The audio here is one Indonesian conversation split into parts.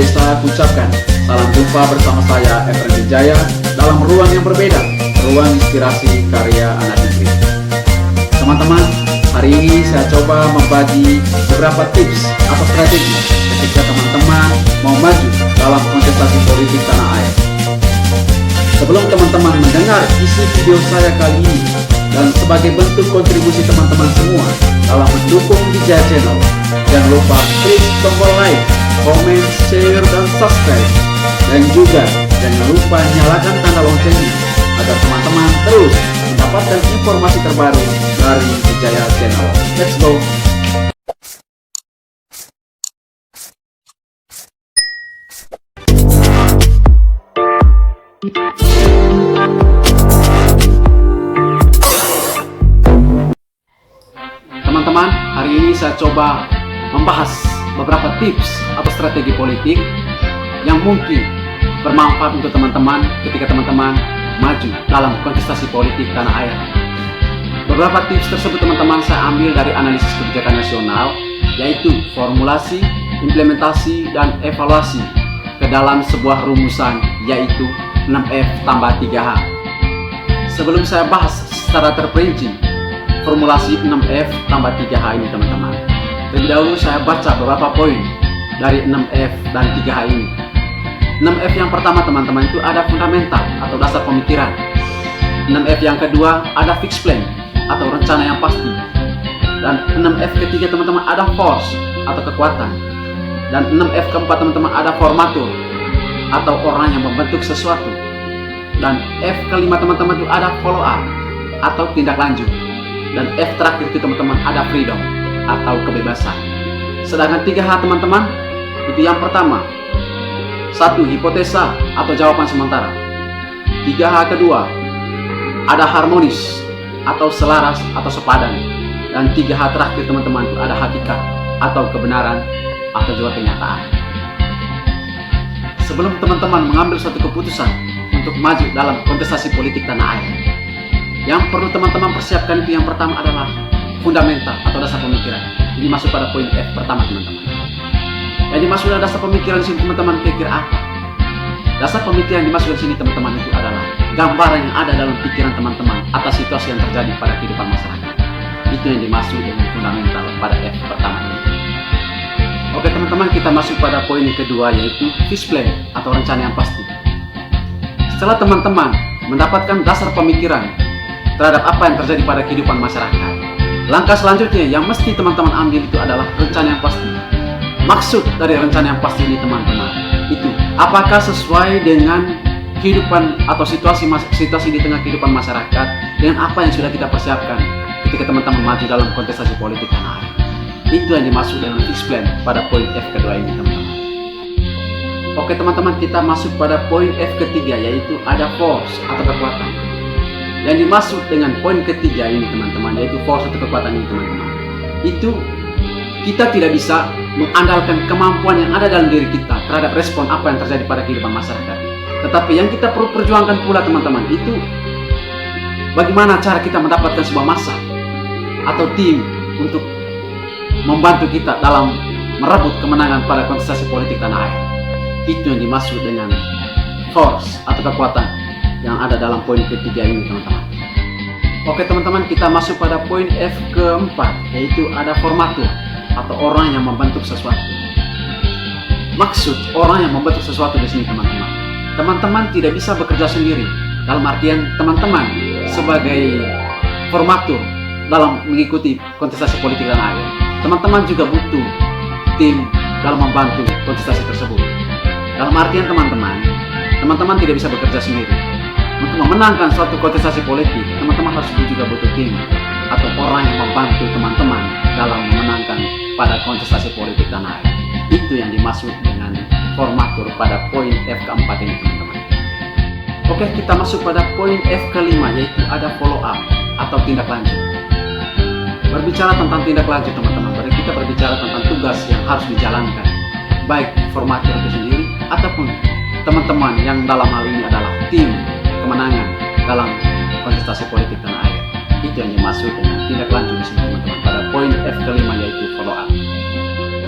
Desa ucapkan salam jumpa bersama saya Efren Wijaya dalam ruang yang berbeda, ruang inspirasi karya anak negeri. Teman-teman, hari ini saya coba membagi beberapa tips atau strategi ketika teman-teman mau maju dalam kontestasi politik tanah air. Sebelum teman-teman mendengar isi video saya kali ini, dan sebagai bentuk kontribusi teman-teman semua dalam mendukung Wijaya Channel, jangan lupa klik tombol like, komen, share, dan subscribe. Dan juga jangan lupa nyalakan tanda loncengnya agar teman-teman terus mendapatkan informasi terbaru dari Wijaya Channel. Let's go! Teman-teman, hari ini saya coba membahas beberapa tips atau strategi politik yang mungkin bermanfaat untuk teman-teman ketika teman-teman maju dalam kontestasi politik tanah air. Beberapa tips tersebut teman-teman saya ambil dari analisis kebijakan nasional, yaitu formulasi, implementasi, dan evaluasi ke dalam sebuah rumusan, yaitu 6F tambah 3H. Sebelum saya bahas secara terperinci formulasi 6F tambah 3H ini teman-teman, terlebih dahulu saya baca beberapa poin dari 6F dan 3H ini. 6F yang pertama teman-teman itu ada fundamental atau dasar pemikiran. 6F yang kedua ada fixed plan atau rencana yang pasti. Dan 6F ketiga teman-teman ada force atau kekuatan. Dan 6F keempat teman-teman ada formatur atau orang yang membentuk sesuatu. Dan F kelima teman-teman itu ada follow up atau tindak lanjut. Dan F terakhir itu teman-teman ada freedom atau kebebasan. Sedangkan 3H teman-teman itu yang pertama, satu, hipotesa atau jawaban sementara. 3H kedua ada harmonis atau selaras atau sepadan. Dan 3H terakhir teman-teman itu ada hakikat atau kebenaran atau juga kenyataan. Sebelum teman-teman mengambil suatu keputusan untuk maju dalam kontestasi politik tanah air, yang perlu teman-teman persiapkan itu yang pertama adalah fundamental atau dasar pemikiran. Ini masuk pada poin F pertama teman-teman. Yang dimaksud adalah dasar pemikiran di sini teman-teman kira-kira apa? Dasar pemikiran dimaksud di sini teman-teman itu adalah gambaran yang ada dalam pikiran teman-teman atas situasi yang terjadi pada kehidupan masyarakat. Itu yang dimaksud dengan fundamental pada F pertama ini. Oke teman-teman, kita masuk pada poin yang kedua, yaitu fixed plan atau rencana yang pasti. Setelah teman-teman mendapatkan dasar pemikiran terhadap apa yang terjadi pada kehidupan masyarakat, langkah selanjutnya yang mesti teman-teman ambil itu adalah rencana yang pasti. Maksud dari rencana yang pasti ini teman-teman itu apakah sesuai dengan kehidupan atau situasi di tengah kehidupan masyarakat dengan apa yang sudah kita persiapkan ketika teman-teman maju dalam kontestasi politik tanah air. Itu yang dimaksud dengan fixed plan pada poin F kedua ini teman-teman. Oke teman-teman, kita masuk pada poin F ketiga, yaitu ada force atau kekuatan. Yang dimaksud dengan poin ketiga ini teman-teman, yaitu force atau kekuatan ini teman-teman, itu kita tidak bisa mengandalkan kemampuan yang ada dalam diri kita terhadap respon apa yang terjadi pada kehidupan masyarakat. Tetapi yang kita perlu perjuangkan pula teman-teman itu bagaimana cara kita mendapatkan sebuah massa atau tim untuk membantu kita dalam merebut kemenangan pada kontestasi politik tanah air. Itu yang dimaksud dengan force atau kekuatan yang ada dalam poin ketiga ini teman-teman. Oke teman-teman, kita masuk pada poin F keempat, yaitu ada formatur atau orang yang membentuk sesuatu. Maksud orang yang membentuk sesuatu di sini teman-teman, teman-teman tidak bisa bekerja sendiri. Dalam artian teman-teman sebagai formatur dalam mengikuti kontestasi politik tanah air, teman-teman juga butuh tim dalam membantu kontestasi tersebut. Dalam artian teman-teman tidak bisa bekerja sendiri. Untuk memenangkan suatu kontestasi politik, teman-teman harus juga butuh tim atau orang yang membantu teman-teman dalam memenangkan pada kontestasi politik tanah air. Itu yang dimaksud dengan formatur pada poin F keempat ini teman-teman. Oke, kita masuk pada poin F kelima, yaitu ada follow up atau tindak lanjut. Berbicara tentang tindak lanjut teman-teman, berarti kita berbicara tentang tugas yang harus dijalankan, baik formatur itu sendiri ataupun teman-teman yang dalam hal ini adalah tim kemenangan dalam kontestasi politik tanah air. Itu yang dimaksud dengan tindak lanjut di sini teman-teman pada poin F kelima, yaitu follow up.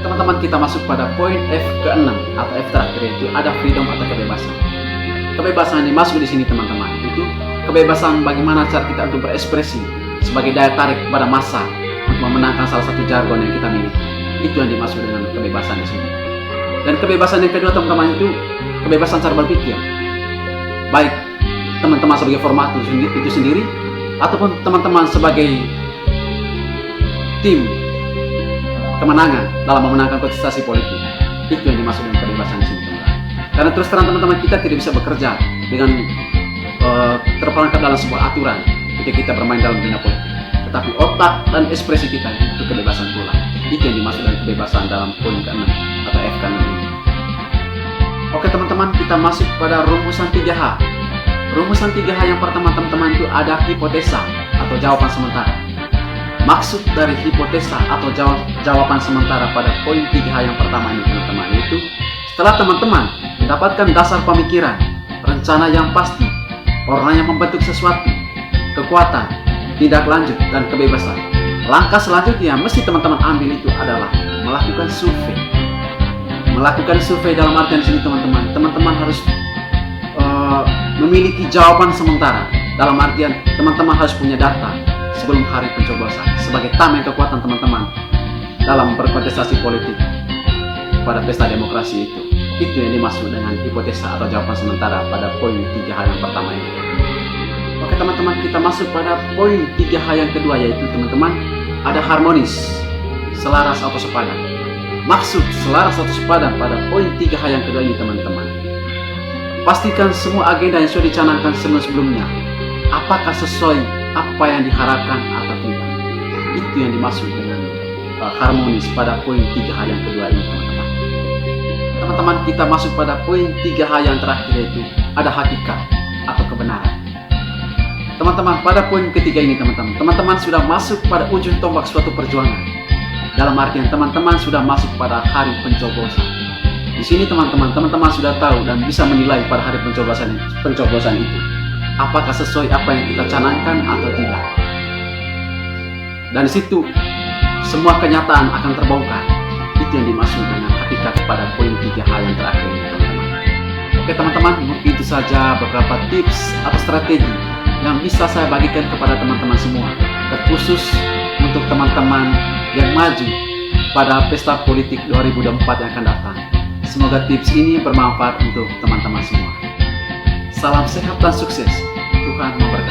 teman-teman, kita masuk pada poin F ke-6 atau F terakhir, yaitu ada freedom atau kebebasan. Kebebasan yang dimaksud di sini teman-teman, itu kebebasan bagaimana cara kita untuk berekspresi sebagai daya tarik pada massa untuk memenangkan salah satu jargon yang kita miliki. Itu yang dimaksud dengan kebebasan di sini. Dan kebebasan yang kedua teman-teman itu kebebasan cara berpikir. Baik teman-teman sebagai formatur itu sendiri ataupun teman-teman sebagai tim kemenangan dalam memenangkan kontestasi politik. Itu yang dimaksud dengan kebebasan di sini teman-teman. Karena terus terang teman-teman, kita tidak bisa bekerja dengan terperangkap dalam sebuah aturan ketika kita bermain dalam dunia politik. Tetapi otak dan ekspresi kita itu kebebasan pula. Itu yang dimaksud dengan kebebasan dalam poin ke-6 atau F ke-6 ini. Oke teman-teman, kita masuk pada rumusan 3H. Rumusan 3H yang pertama teman-teman itu ada hipotesa atau jawaban sementara. Maksud dari hipotesa atau jawaban sementara pada poin 3H yang pertama ini teman-teman, itu setelah teman-teman mendapatkan dasar pemikiran, rencana yang pasti, orang yang membentuk sesuatu, kekuatan, tindak lanjut, dan kebebasan. Langkah selanjutnya yang mesti teman-teman ambil itu adalah melakukan survei. Melakukan survei dalam artian di sini teman-teman, teman-teman harus memiliki jawaban sementara. Dalam artian teman-teman harus punya data sebelum hari pencoblosan sebagai tameng kekuatan teman-teman dalam berkontestasi politik pada pesta demokrasi itu. Itu yang dimaksud dengan hipotesa atau jawaban sementara pada poin 3H yang pertama ini. Oke teman-teman, kita masuk pada poin 3H yang kedua, yaitu teman-teman ada harmonis, selaras atau sepadan. Maksud selaras atau sepadan pada poin 3H yang kedua ini teman-teman, pastikan semua agenda yang sudah dicanangkan sebelum-sebelumnya apakah sesuai apa yang diharapkan atau tidak. Itu yang dimaksud dengan harmonis pada poin 3H yang kedua ini teman-teman. Teman-teman, kita masuk pada poin 3H yang terakhir, yaitu ada hakikat atau kebenaran. Teman-teman, pada poin ketiga ini teman-teman sudah masuk pada ujung tombak suatu perjuangan. Dalam artian teman-teman sudah masuk pada hari pencoblosan. Di sini teman-teman sudah tahu dan bisa menilai pada hari pencoblosan itu apakah sesuai apa yang kita canangkan atau tidak. Dan di situ semua kenyataan akan terbongkar. Itu yang dimaksud dengan hakikat pada poin 3H yang terakhir ini teman-teman. Oke teman-teman, mungkin itu saja beberapa tips atau strategi yang bisa saya bagikan kepada teman-teman semua, terkhusus untuk teman-teman yang maju pada pesta politik 2024 yang akan datang. Semoga tips ini bermanfaat untuk teman-teman semua. Salam sehat dan sukses. Tuhan memberkati.